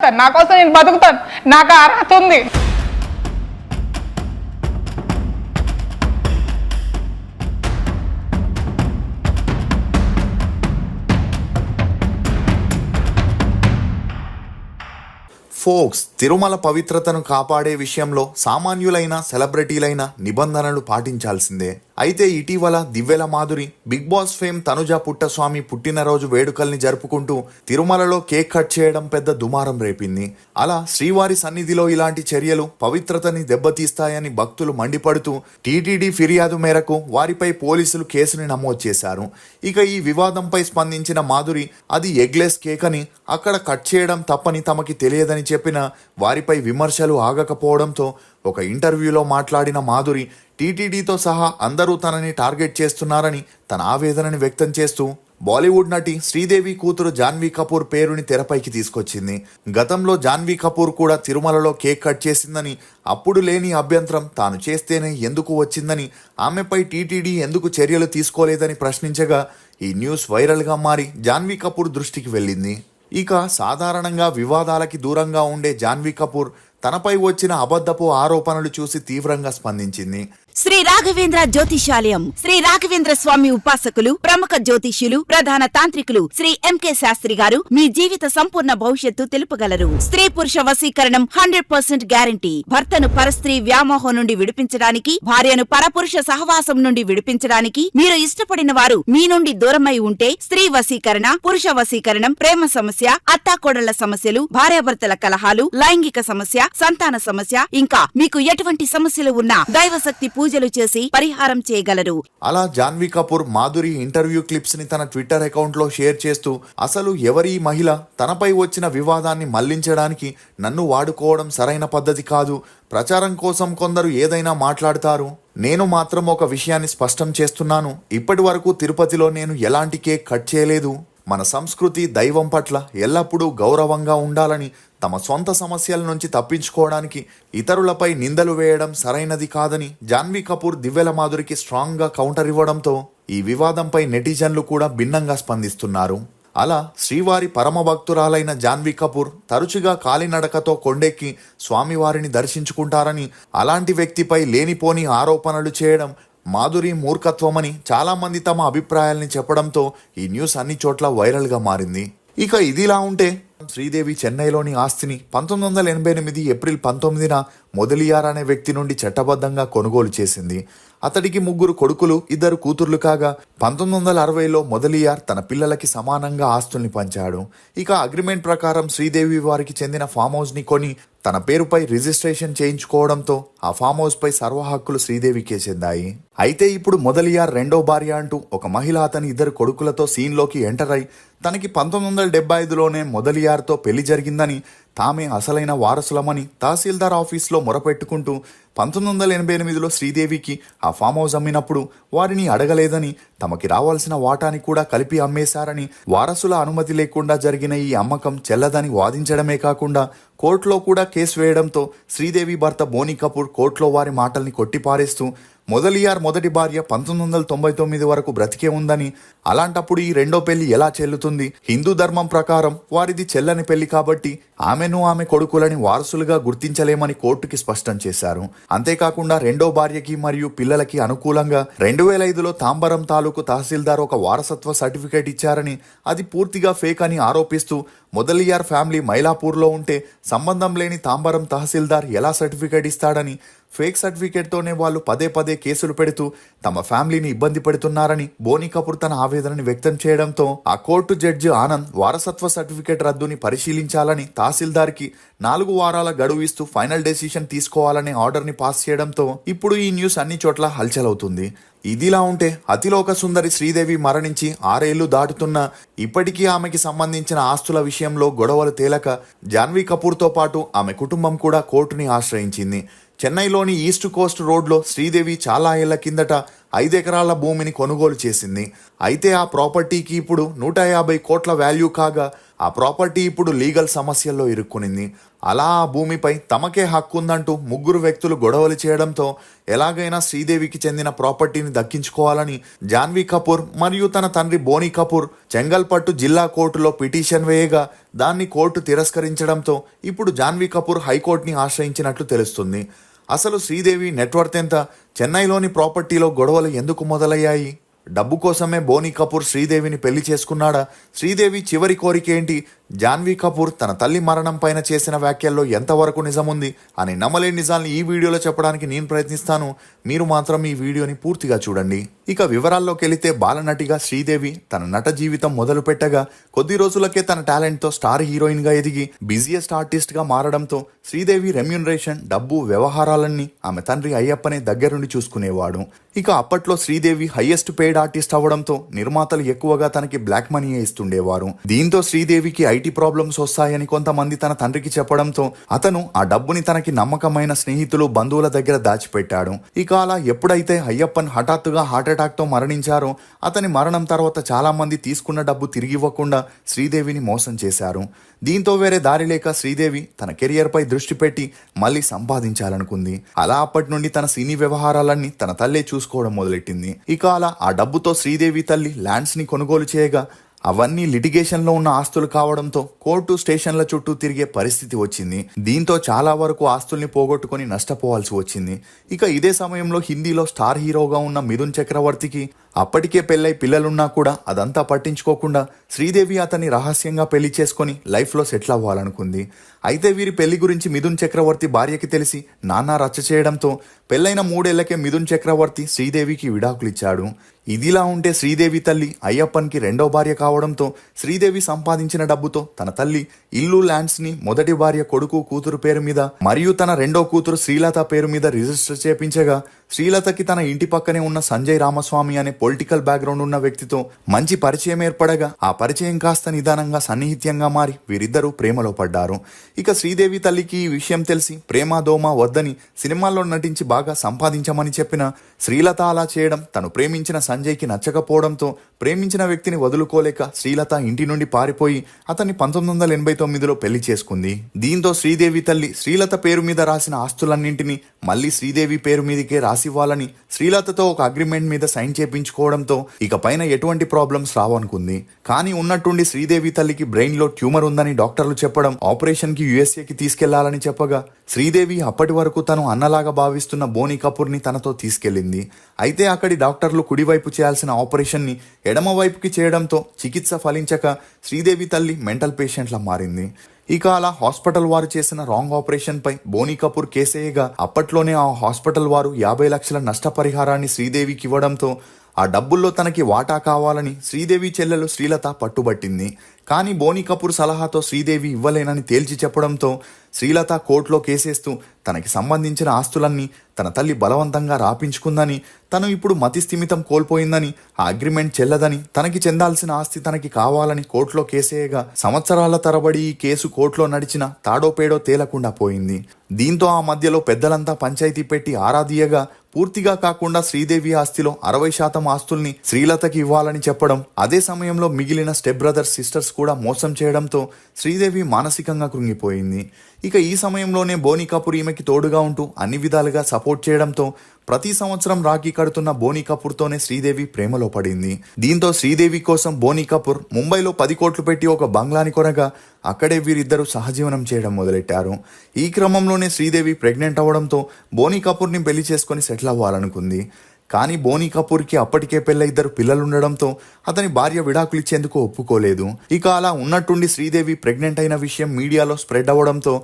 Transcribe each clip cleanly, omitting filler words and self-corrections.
నా కోసం నేను బతుకుతాను, నాకు అర్హత ఉంది. ఫోక్స్ తిరుమల పవిత్రతను కాపాడే విషయంలో సామాన్యులైన సెలబ్రిటీలైన నిబంధనలు పాటించాల్సిందే. అయితే ఇటీవల Divvala Madhuri Bigg Boss fame Tanuja Puttaswamy పుట్టినరోజు వేడుకల్ని జరుపుకుంటూ తిరుమలలో కేక్ కట్ చేయడం పెద్ద దుమారం రేపింది. అలా శ్రీవారి సన్నిధిలో ఇలాంటి చర్యలు పవిత్రతని దెబ్బతీస్తాయని భక్తులు మండిపడుతూ టీటీడీ ఫిర్యాదు మేరకు వారిపై పోలీసులు కేసుని నమోదు చేశారు. ఇక ఈ వివాదంపై స్పందించిన మాధురి అది ఎగ్లెస్ కేక్ అని, అక్కడ కట్ చేయడం తప్పని తమకి తెలియదని చెప్పిన వారిపై విమర్శలు ఆగకపోవడంతో ఒక ఇంటర్వ్యూలో మాట్లాడిన మాధురి టీటీడీతో సహా అందరూ తనని టార్గెట్ చేస్తున్నారని తన ఆవేదనని వ్యక్తం చేస్తూ బాలీవుడ్ నటి శ్రీదేవి కూతురు జాన్వీ కపూర్ పేరుని తెరపైకి తీసుకొచ్చింది. గతంలో జాన్వీ కపూర్ కూడా తిరుమలలో కేక్ కట్ చేసిందని, అప్పుడు లేని అభ్యంతరం తాను చేస్తేనే ఎందుకు వచ్చిందని, ఆమెపై టీటీడీ ఎందుకు చర్యలు తీసుకోలేదని ప్రశ్నించగా ఈ న్యూస్ వైరల్గా మారి జాన్వీ కపూర్ దృష్టికి వెళ్ళింది. ఇక సాధారణంగా వివాదాలకి దూరంగా ఉండే జాన్వీ కపూర్ తనపై వచ్చిన అబద్ధపు ఆరోపణలు చూసి తీవ్రంగా స్పందించింది. శ్రీ రాఘవేంద్ర జ్యోతిషాలయం శ్రీ రాఘవేంద్ర స్వామి ఉపాసకులు, ప్రముఖ జ్యోతిష్యులు, ప్రధాన తాంత్రికులు శ్రీ ఎంకే శాస్త్రి గారు మీ జీవిత సంపూర్ణ భవిష్యత్తు తెలుపగలరు. స్త్రీ పురుష వశీకరణం 100% గ్యారంటీ. భర్తను పరస్త్రీ వ్యామోహం నుండి విడిపించడానికి, భార్యను పరపురుష సహవాసం నుండి విడిపించడానికి, మీరు ఇష్టపడిన వారు మీ నుండి దూరమై ఉంటే స్త్రీ వశీకరణ, పురుష వశీకరణం, ప్రేమ సమస్య, అత్తాకోడళ్ల సమస్యలు, భార్యాభర్తల కలహాలు, లైంగిక సమస్య, సంతాన సమస్య, ఇంకా మీకు ఎటువంటి సమస్యలు ఉన్నా దైవశక్తి పూజలు చేసి పరిహారం చేయగలరు. అలా జాన్వీ కపూర్ మాధురి ఇంటర్వ్యూ క్లిప్స్ ని తన ట్విట్టర్ అకౌంట్ లో షేర్ చేస్తూ అసలు ఎవరి మహిళ తనపై వచ్చిన వివాదాన్ని మళ్లించడానికి నన్ను వాడుకోవడం సరైన పద్ధతి కాదు. ప్రచారం కోసం కొందరు ఏదైనా మాట్లాడతారు. నేను మాత్రం ఒక విషయాన్ని స్పష్టం చేస్తున్నాను. ఇప్పటి వరకు తిరుపతిలో నేను ఎలాంటి కేక్ కట్ చేయలేదు. మన సంస్కృతి, దైవం పట్ల ఎల్లప్పుడూ గౌరవంగా ఉండాలని, తమ సొంత సమస్యల నుంచి తప్పించుకోవడానికి ఇతరులపై నిందలు వేయడం సరైనది కాదని జాన్వీ కపూర్ దివ్యల మాధురికి స్ట్రాంగ్ గా కౌంటర్ ఇవ్వడంతో ఈ వివాదంపై నెటిజన్లు కూడా భిన్నంగా స్పందిస్తున్నారు. అలా శ్రీవారి పరమ భక్తురాలైన జాన్వీ కపూర్ తరచుగా కాలినడకతో కొండెక్కి స్వామివారిని దర్శించుకుంటారని, అలాంటి వ్యక్తిపై లేనిపోని ఆరోపణలు చేయడం మాధురి మూర్ఖత్వమని చాలా మంది తమ అభిప్రాయాల్ని చెప్పడంతో ఈ న్యూస్ అన్ని చోట్ల వైరల్గా మారింది. ఇక ఇదిలా ఉంటే శ్రీదేవి చెన్నైలోని ఆస్తిని 1988 ఏప్రిల్ 19న మొదలియార్ అనే వ్యక్తి నుండి చట్టబద్ధంగా కొనుగోలు చేసింది. అతడికి 3 కొడుకులు, 2 కూతుర్లు కాగా 1960లో మొదలియార్ తన పిల్లలకి సమానంగా ఆస్తుల్ని పంచాడు. ఇక అగ్రిమెంట్ ప్రకారం శ్రీదేవి వారికి చెందిన ఫామ్ హౌస్ ని కొని తన పేరుపై రిజిస్ట్రేషన్ చేయించుకోవడంతో ఆ ఫామ్ హౌస్ పై సర్వ హక్కులు శ్రీదేవికే చెందాయి. అయితే ఇప్పుడు మొదలియార్ రెండో భార్య అంటూ ఒక మహిళ అతని 2 కొడుకులతో సీన్లోకి ఎంటర్ అయి తనకి 1975లోనే మొదలియార్తో పెళ్లి జరిగిందని, తామే అసలైన వారసులమని తహసీల్దార్ ఆఫీస్లో మొరపెట్టుకుంటూ 1988లో శ్రీదేవికి ఆ ఫామ్ హౌస్ అమ్మినప్పుడు వారిని అడగలేదని, తమకి రావాల్సిన వాటాని కూడా కలిపి అమ్మేశారని, వారసుల అనుమతి లేకుండా జరిగిన ఈ అమ్మకం చెల్లదని వాదించడమే కాకుండా కోర్టులో కూడా కేసు వేయడంతో శ్రీదేవి భర్త బోనీ కపూర్ కోర్టులో వారి మాటల్ని కొట్టిపారేస్తూ మొదలియార్ మొదటి భార్య 1999 వరకు బ్రతికే ఉందని, అలాంటప్పుడు ఈ రెండో పెళ్లి ఎలా చెల్లుతుంది? హిందూ ధర్మం ప్రకారం వారిది చెల్లని పెళ్లి కాబట్టి ఆమెను, ఆమె కొడుకులని వారసులుగా గుర్తించలేమని కోర్టుకి స్పష్టం చేశారు. అంతేకాకుండా రెండో భార్యకి మరియు పిల్లలకి అనుకూలంగా 2005లో తాంబరం తాలూకు తహసీల్దార్ ఒక వారసత్వ సర్టిఫికేట్ ఇచ్చారని, అది పూర్తిగా ఫేక్ అని ఆరోపిస్తూ మొదలియార్ ఫ్యామిలీ మైలాపూర్లో ఉంటే సంబంధం లేని తాంబరం తహసీల్దార్ ఎలా సర్టిఫికేట్ ఇస్తాడని, ఫేక్ సర్టిఫికేట్తోనే వాళ్ళు పదే పదే కేసులు పెడుతూ తమ ఫ్యామిలీని ఇబ్బంది పెడుతున్నారని బోనీ కపూర్ తన ఆవేదనని వ్యక్తం చేయడంతో ఆ కోర్టు జడ్జి ఆనంద్ వారసత్వ సర్టిఫికేట్ రద్దుని పరిశీలించాలని తహసీల్దార్కి 4 వారాల గడువు ఇస్తూ ఫైనల్ డెసిషన్ తీసుకోవాలనే ఆర్డర్ని పాస్ చేయడంతో ఇప్పుడు ఈ న్యూస్ అన్ని చోట్ల హల్చల్ అవుతుంది. ఇదిలా ఉంటే అతిలోక సుందరి శ్రీదేవి మరణించి 6 ఏళ్లు దాటుతున్నా ఇప్పటికీ ఆమెకి సంబంధించిన ఆస్తుల విషయంలో గొడవలు తేలక జాన్వీ కపూర్తో పాటు ఆమె కుటుంబం కూడా కోర్టుని ఆశ్రయించింది. చెన్నైలోని ఈస్ట్ కోస్ట్ రోడ్లో శ్రీదేవి చాలా ఏళ్ల కిందట 5 ఎకరాల భూమిని కొనుగోలు చేసింది. అయితే ఆ ప్రాపర్టీకి ఇప్పుడు 150 కోట్ల వాల్యూ కాగా ఆ ప్రాపర్టీ ఇప్పుడు లీగల్ సమస్యల్లో ఇరుక్కునింది. అలా ఆ భూమిపై తమకే హక్కు ఉందంటూ 3 వ్యక్తులు గొడవలు చేయడంతో ఎలాగైనా శ్రీదేవికి చెందిన ప్రాపర్టీని దక్కించుకోవాలని జాన్వీ కపూర్ మరియు తన తండ్రి బోనీ కపూర్ చెంగల్పట్టు జిల్లా కోర్టులో పిటిషన్ వేయగా దాన్ని కోర్టు తిరస్కరించడంతో ఇప్పుడు జాన్వీ కపూర్ హైకోర్టుని ఆశ్రయించినట్లు తెలుస్తుంది. అసలు శ్రీదేవి నెట్వర్త్ ఎంత? చెన్నైలోని ప్రాపర్టీలో గొడవలు ఎందుకు మొదలయ్యాయి? డబ్బు కోసమే బోనీ కపూర్ శ్రీదేవిని పెళ్లి చేసుకున్నాడా? శ్రీదేవి చివరి కోరిక ఏంటి? జాన్వీ కపూర్ తన తల్లి మరణం పైన చేసిన వ్యాఖ్యల్లో ఎంతవరకు నిజముంది అని నమ్మలేని నిజాల్ని ఈ వీడియోలో చెప్పడానికి నేను ప్రయత్నిస్తాను. మీరు మాత్రం ఈ వీడియోని పూర్తిగా చూడండి. ఇక వివరాల్లోకి వెళితే బాలనటిగా శ్రీదేవి తన నట జీవితం మొదలు పెట్టగా కొద్ది రోజులకే తన టాలెంట్తో స్టార్ హీరోయిన్ గా ఎదిగి బిజియెస్ట్ ఆర్టిస్ట్ గా మారడంతో శ్రీదేవి రెమ్యూనరేషన్, డబ్బు, వ్యవహారాలన్నీ ఆమె తండ్రి అయ్యప్పనే దగ్గరుండి చూసుకునేవాడు. ఇక అప్పట్లో శ్రీదేవి హైయెస్ట్ పెయిడ్ ఆర్టిస్ట్ అవడంతో నిర్మాతలు ఎక్కువగా తనకి బ్లాక్ మనీ ఇస్తుండేవారు. దీంతో శ్రీదేవికి ఐటీ ప్రాబ్లమ్స్ వస్తాయని కొంతమంది తన తండ్రికి చెప్పడంతో అతను ఆ డబ్బుని తనకి నమ్మకమైన స్నేహితులు, బంధువుల దగ్గర దాచిపెట్టాడు. ఇక అలా ఎప్పుడైతే అయ్యప్పన్ హఠాత్తుగా హార్ట్ అటాక్ తో మరణించారో అతని మరణం తర్వాత చాలా మంది తీసుకున్న డబ్బు తిరిగి ఇవ్వకుండా శ్రీదేవిని మోసం చేశారు. దీంతో వేరే దారి లేక శ్రీదేవి తన కెరియర్ పై దృష్టి పెట్టి మళ్ళీ సంపాదించాలనుకుంది. అలా అప్పటి నుండి తన సినీ వ్యవహారాలన్నీ తన తల్లే చూసుకోవడం మొదలెట్టింది. ఇక అలా ఆ డబ్బుతో శ్రీదేవి తల్లి ల్యాండ్స్ ని కొనుగోలు చేయగా అవన్నీ లిటిగేషన్లో ఉన్న ఆస్తులు కావడంతో కోర్టు, స్టేషన్ల చుట్టూ తిరిగే పరిస్థితి వచ్చింది. దీంతో చాలా వరకు ఆస్తుల్ని పోగొట్టుకుని నష్టపోవాల్సి వచ్చింది. ఇక ఇదే సమయంలో హిందీలో స్టార్ హీరోగా ఉన్న మిథున్ చక్రవర్తికి అప్పటికే పెళ్ళై పిల్లలున్నా కూడా అదంతా పట్టించుకోకుండా శ్రీదేవి అతన్ని రహస్యంగా పెళ్లి చేసుకుని లైఫ్లో సెటిల్ అవ్వాలనుకుంది. అయితే వీరి పెళ్లి గురించి మిథున్ చక్రవర్తి భార్యకి తెలిసి నానా రచ్చ చేయడంతో పెళ్లైన 3 ఏళ్లకే మిథున్ చక్రవర్తి శ్రీదేవికి విడాకులిచ్చాడు. ఇదిలా ఉంటే శ్రీదేవి తల్లి అయ్యప్పన్కి 2వ భార్య కావడంతో శ్రీదేవి సంపాదించిన డబ్బుతో తన తల్లి ఇల్లు, ల్యాండ్స్ ని మొదటి భార్య కొడుకు, కూతురు పేరు మీద మరియు తన 2వ కూతురు శ్రీలత పేరు మీద రిజిస్టర్ చేపించగా శ్రీలతకి తన ఇంటి పక్కనే ఉన్న సంజయ్ రామస్వామి అనే పొలిటికల్ బ్యాక్గ్రౌండ్ ఉన్న వ్యక్తితో మంచి పరిచయం ఏర్పడగా ఆ పరిచయం కాస్త నిదానంగా సన్నిహిత్యంగా మారి వీరిద్దరూ ప్రేమలో పడ్డారు. ఇక శ్రీదేవి తల్లికి ఈ విషయం తెలిసి ప్రేమ దోమ వద్దని సినిమాల్లో నటించి బాగా సంపాదించమని చెప్పిన శ్రీలత అలా చేయడం తను ప్రేమించిన సంజయ్కి నచ్చకపోవడంతో ప్రేమించిన వ్యక్తిని వదులుకోలేక శ్రీలత ఇంటి నుండి పారిపోయి అతన్ని 1989లో పెళ్లి చేసుకుంది. దీంతో శ్రీదేవి తల్లి శ్రీలత పేరు మీద రాసిన ఆస్తులన్నింటినీ మళ్లీ శ్రీదేవి పేరు మీదకే రాసివ్వాలని శ్రీలతతో ఒక అగ్రిమెంట్ మీద సైన్ చేపించుకోవడంతో ఇక పైన ఎటువంటి ప్రాబ్లమ్స్ రావనుకుంది. కానీ ఉన్నట్టుండి శ్రీదేవి తల్లికి బ్రెయిన్ లో ట్యూమర్ ఉందని డాక్టర్లు చెప్పడం ఆపరేషన్ కి యుఎస్ఏకి తీసుకెళ్లాలని చెప్పగా శ్రీదేవి అప్పటి వరకు తను అన్నలాగా భావిస్తున్న బోనీ కపూర్ ని తనతో తీసుకెళ్లింది. అయితే అక్కడి డాక్టర్లు కుడివైపు చేయాల్సిన ఆపరేషన్ ని ఎడమ వైపుకి చేయడంతో చికిత్స ఫలించక శ్రీదేవి తల్లి మెంటల్ పేషెంట్లా మారింది. ఇక అలా హాస్పిటల్ వారు చేసిన రాంగ్ ఆపరేషన్ పై బోనీ కపూర్ కేసేయగా అప్పట్లోనే ఆ హాస్పిటల్ వారు 50 లక్షల నష్టపరిహారాన్ని శ్రీదేవికి ఇవ్వడంతో ఆ డబ్బుల్లో తనకి వాటా కావాలని శ్రీదేవి చెల్లెలు శ్రీలత పట్టుబట్టింది. కానీ బోనీ కపూర్ సలహాతో శ్రీదేవి ఇవ్వలేనని తేల్చి చెప్పడంతో శ్రీలత కోర్టులో కేసేస్తూ తనకి సంబంధించిన ఆస్తులన్నీ తన తల్లి బలవంతంగా రాపించుకుందని, తను ఇప్పుడు మతి స్థిమితం కోల్పోయిందని, ఆ అగ్రిమెంట్ చెల్లదని, తనకి చెందాల్సిన ఆస్తి తనకి కావాలని కోర్టులో కేసేయగా సంవత్సరాల తరబడి ఈ కేసు కోర్టులో నడిచిన తాడో పేడో తేలకుండా పోయింది. దీంతో ఆ మధ్యలో పెద్దలంతా పంచాయతీ పెట్టి ఆరాధీయగా పూర్తిగా కాకుండా శ్రీదేవి ఆస్తిలో 60% ఆస్తుల్ని శ్రీలతకి ఇవ్వాలని చెప్పడం, అదే సమయంలో మిగిలిన స్టెప్ బ్రదర్స్, సిస్టర్స్ కూడా మోసం చేయడంతో శ్రీదేవి మానసికంగా కృంగిపోయింది. ఇక ఈ సమయంలోనే బోనీ కపూర్ ఈమెకి తోడుగా ఉంటూ అన్ని విధాలుగా సపోర్ట్ చేయడంతో ప్రతి సంవత్సరం రాఖీ కడుతున్న బోనీ కపూర్తోనే శ్రీదేవి ప్రేమలో పడింది. దీంతో శ్రీదేవి కోసం బోనీ కపూర్ ముంబైలో 10 కోట్లు పెట్టి ఒక బంగ్లాని కొనగా అక్కడే వీరిద్దరూ సహజీవనం చేయడం మొదలెట్టారు. ఈ క్రమంలోనే శ్రీదేవి ప్రెగ్నెంట్ అవడంతో బోనీ కపూర్ని పెళ్లి చేసుకుని సెటిల్ అవ్వాలనుకుంది. కానీ బోనీ కపూర్కి అప్పటికే పెళ్ళ 2 పిల్లలుండడంతో అతని భార్య విడాకులిచ్చేందుకు ఒప్పుకోలేదు. ఇక అలా ఉన్నట్టుండి శ్రీదేవి ప్రెగ్నెంట్ అయిన విషయం మీడియాలో స్ప్రెడ్ అవ్వడంతో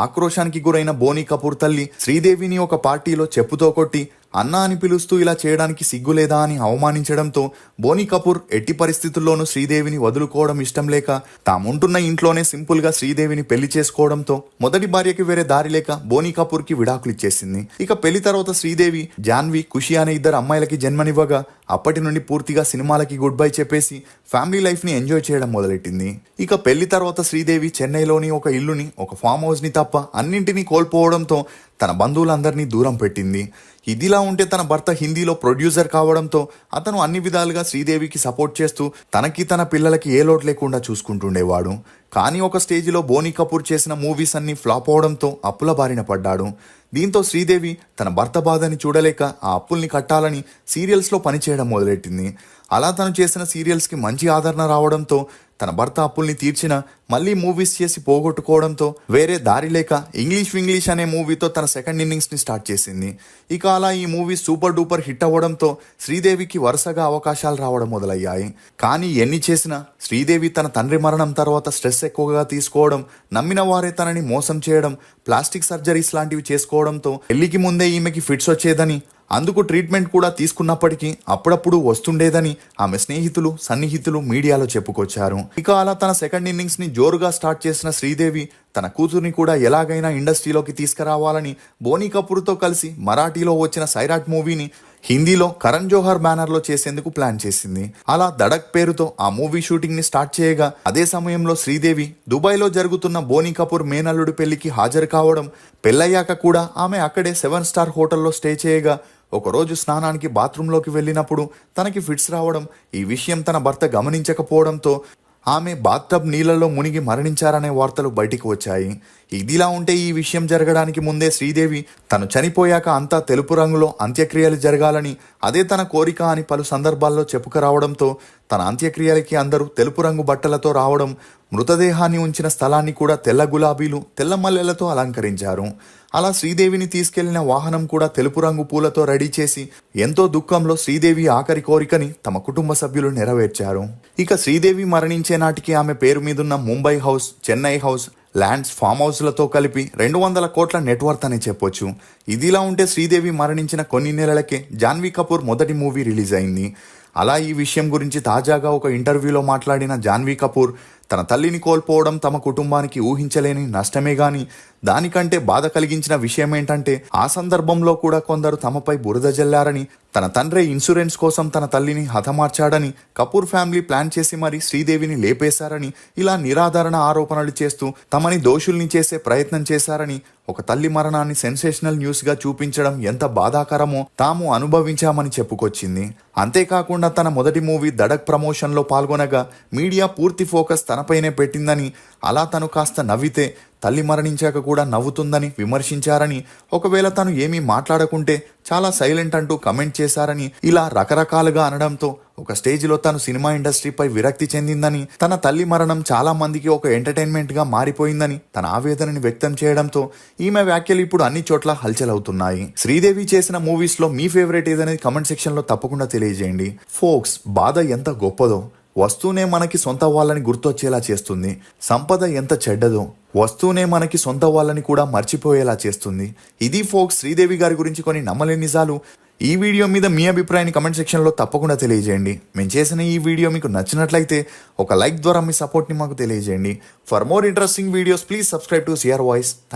ఆక్రోశానికి గురైన బోనీ కపూర్ తల్లి శ్రీదేవిని ఒక పార్టీలో చెప్పుతో కొట్టి అన్న అని పిలుస్తూ ఇలా చేయడానికి సిగ్గులేదా అని అవమానించడంతో బోనీ కపూర్ ఎట్టి పరిస్థితుల్లోనూ శ్రీదేవిని వదులుకోవడం ఇష్టం లేక తాముంటున్న ఇంట్లోనే సింపుల్ గా శ్రీదేవిని పెళ్లి చేసుకోవడంతో మొదటి భార్యకి వేరే దారి లేక బోనీ కపూర్ కి విడాకులు ఇచ్చేసింది. ఇక పెళ్లి తర్వాత శ్రీదేవి, జాన్వి, ఖుషి అనే 2 అమ్మాయిలకి జన్మనివ్వగా అప్పటి నుండి పూర్తిగా సినిమాలకి గుడ్ బై చెప్పేసి ఫ్యామిలీ లైఫ్ని ఎంజాయ్ చేయడం మొదలెట్టింది. ఇక పెళ్లి తర్వాత శ్రీదేవి చెన్నైలోని ఒక ఇల్లుని, ఒక ఫామ్ హౌస్ని తప్ప అన్నింటినీ కోల్పోవడంతో తన బంధువులందరినీ దూరం పెట్టింది. ఇదిలా ఉంటే తన భర్త హిందీలో ప్రొడ్యూసర్ కావడంతో అతను అన్ని విధాలుగా శ్రీదేవికి సపోర్ట్ చేస్తూ తనకి తన పిల్లలకి ఏ లోటు లేకుండా చూసుకుంటుండేవాడు. కానీ ఒక స్టేజిలో బోనీ కపూర్ చేసిన మూవీస్ అన్ని ఫ్లాప్ అవడంతో అప్పుల బారిన పడ్డాడు. దీంతో శ్రీదేవి తన భర్త బాధని చూడలేక ఆ అప్పుల్ని కట్టాలని సీరియల్స్లో పనిచేయడం మొదలెట్టింది. అలా తను చేసిన సీరియల్స్కి మంచి ఆదరణ రావడంతో తన భర్త అప్పుల్ని తీర్చిన మళ్ళీ మూవీస్ చేసి పోగొట్టుకోవడంతో వేరే దారి లేక ఇంగ్లీష్ అనే మూవీతో తన సెకండ్ ఇన్నింగ్స్ని స్టార్ట్ చేసింది. ఇక అలా ఈ మూవీ సూపర్ డూపర్ హిట్ అవ్వడంతో శ్రీదేవికి వరుసగా అవకాశాలు రావడం మొదలయ్యాయి. కానీ ఎన్ని చేసినా శ్రీదేవి తన తండ్రి మరణం తర్వాత స్ట్రెస్ ఎక్కువగా తీసుకోవడం, నమ్మిన వారే తనని మోసం చేయడం, ప్లాస్టిక్ సర్జరీస్ లాంటివి చేసుకోవడంతో పెళ్లికి ముందే ఈమెకి ఫిట్స్ వచ్చేదని, అందుకు ట్రీట్మెంట్ కూడా తీసుకున్నప్పటికీ అప్పుడప్పుడు వస్తుండేదని ఆమె స్నేహితులు, సన్నిహితులు మీడియాలో చెప్పుకొచ్చారు. ఇక అలా తన సెకండ్ ఇన్నింగ్స్ ని జోరుగా స్టార్ట్ చేసిన శ్రీదేవి తన కూతుర్ని కూడా ఎలాగైనా ఇండస్ట్రీలోకి తీసుకురావాలని బోనీ కపూర్తో కలిసి మరాఠీలో వచ్చిన సైరాట్ మూవీని హిందీలో కరణ్ జోహర్ బ్యానర్లో చేసేందుకు ప్లాన్ చేసింది. అలా దడక్ పేరుతో ఆ మూవీ షూటింగ్ ని స్టార్ట్ చేయగా అదే సమయంలో శ్రీదేవి దుబాయ్లో జరుగుతున్న బోనీ కపూర్ మేనల్లుడి పెళ్లికి హాజరు కావడం, పెళ్ళయ్యాక కూడా ఆమె అక్కడే 7 స్టార్ హోటల్లో స్టే చేయగా ఒకరోజు స్నానానికి బాత్రూంలోకి వెళ్ళినప్పుడు తనకి ఫిట్స్ రావడం, ఈ విషయం తన భర్త గమనించకపోవడంతో ఆమె బాత్టబ్ నీళ్లలో మునిగి మరణించారనే వార్తలు బయటికి వచ్చాయి. ఇదిలా ఉంటే ఈ విషయం జరగడానికి ముందే శ్రీదేవి తను చనిపోయాక అంతా తెలుపు రంగులో అంత్యక్రియలు జరగాలని, అదే తన కోరిక అని పలు సందర్భాల్లో చెప్పుకురావడంతో తన అంత్యక్రియలకి అందరూ తెలుపు రంగు బట్టలతో రావడం, మృతదేహాన్ని ఉంచిన స్థలాన్ని కూడా తెల్ల గులాబీలు, తెల్ల మల్లెలతో అలంకరించారు. అలా శ్రీదేవిని తీసుకెళ్లిన వాహనం కూడా తెలుపు రంగు పూలతో రెడీ చేసి ఎంతో దుఃఖంలో శ్రీదేవి ఆఖరి కోరికని తమ కుటుంబ సభ్యులు నెరవేర్చారు. ఇక శ్రీదేవి మరణించే నాటికి ఆమె పేరు మీదున్న Mumbai house, Chennai house, lands, farm హౌస్లతో కలిపి 200 కోట్ల నెట్వర్త్ అని చెప్పొచ్చు. ఇదిలా ఉంటే శ్రీదేవి మరణించిన కొన్ని నెలలకే జాన్వీ కపూర్ మొదటి మూవీ రిలీజ్ అయింది. అలా ఈ విషయం గురించి తాజాగా ఒక ఇంటర్వ్యూలో మాట్లాడిన జాన్వీ కపూర్ తన తల్లిని కోల్పోవడం తమ కుటుంబానికి ఊహించలేని నష్టమే గాని దానికంటే బాధ కలిగించిన విషయం ఏంటంటే ఆ సందర్భంలో కూడా కొందరు తమపై బురద జల్లారని, తన తండ్రి ఇన్సూరెన్స్ కోసం తన తల్లిని హతమార్చాడని కపూర్ ఫ్యామిలీ ప్లాన్ చేసి మరీ శ్రీదేవిని లేపేశారని, ఇలా నిరాధారణ ఆరోపణలు చేస్తూ తమని దోషుల్ని చేసే ప్రయత్నం చేశారని, ఒక తల్లి మరణాన్ని సెన్సేషనల్ న్యూస్ గా చూపించడం ఎంత బాధాకరమో తాము అనుభవించామని చెప్పుకొచ్చింది. అంతేకాకుండా తన మొదటి మూవీ దడక్ ప్రమోషన్ లో పాల్గొనగా మీడియా పూర్తి ఫోకస్ తనపైనే పెట్టిందని, అలా తను కాస్త నవ్వితే తల్లి మరణించాక కూడా నవ్వుతుందని విమర్శించారని, ఒకవేళ తను ఏమీ మాట్లాడకుంటే చాలా సైలెంట్ అంటూ కమెంట్ చేశారని, ఇలా రకరకాలుగా అనడంతో ఒక స్టేజిలో తను సినిమా ఇండస్ట్రీపై విరక్తి చెందిందని, తన తల్లి మరణం చాలా మందికి ఒక ఎంటర్టైన్మెంట్ గా మారిపోయిందని తన ఆవేదనని వ్యక్తం చేయడంతో ఈమె వ్యాఖ్యలు ఇప్పుడు అన్ని చోట్ల హల్చల్ అవుతున్నాయి. శ్రీదేవి చేసిన మూవీస్ లో మీ ఫేవరెట్ ఏదనేది కమెంట్ సెక్షన్ లో తప్పకుండా తెలియజేయండి. ఫోక్స్, బాధ ఎంత గొప్పదో వస్తూనే మనకి సొంత వాళ్ళని గుర్తొచ్చేలా చేస్తుంది. సంపద ఎంత చెడ్డదో వస్తూనే మనకి సొంత వాళ్ళని కూడా మర్చిపోయేలా చేస్తుంది. ఇది ఫోక్స్ శ్రీదేవి గారి గురించి కొన్ని నమ్మలేని నిజాలు. ఈ వీడియో మీద మీ అభిప్రాయాన్ని కమెంట్ సెక్షన్లో తప్పకుండా తెలియజేయండి. మేము చేసిన ఈ వీడియో మీకు నచ్చినట్లయితే ఒక లైక్ ద్వారా మీ సపోర్ట్ని మాకు తెలియజేయండి. For more interesting videos please subscribe to CR voice.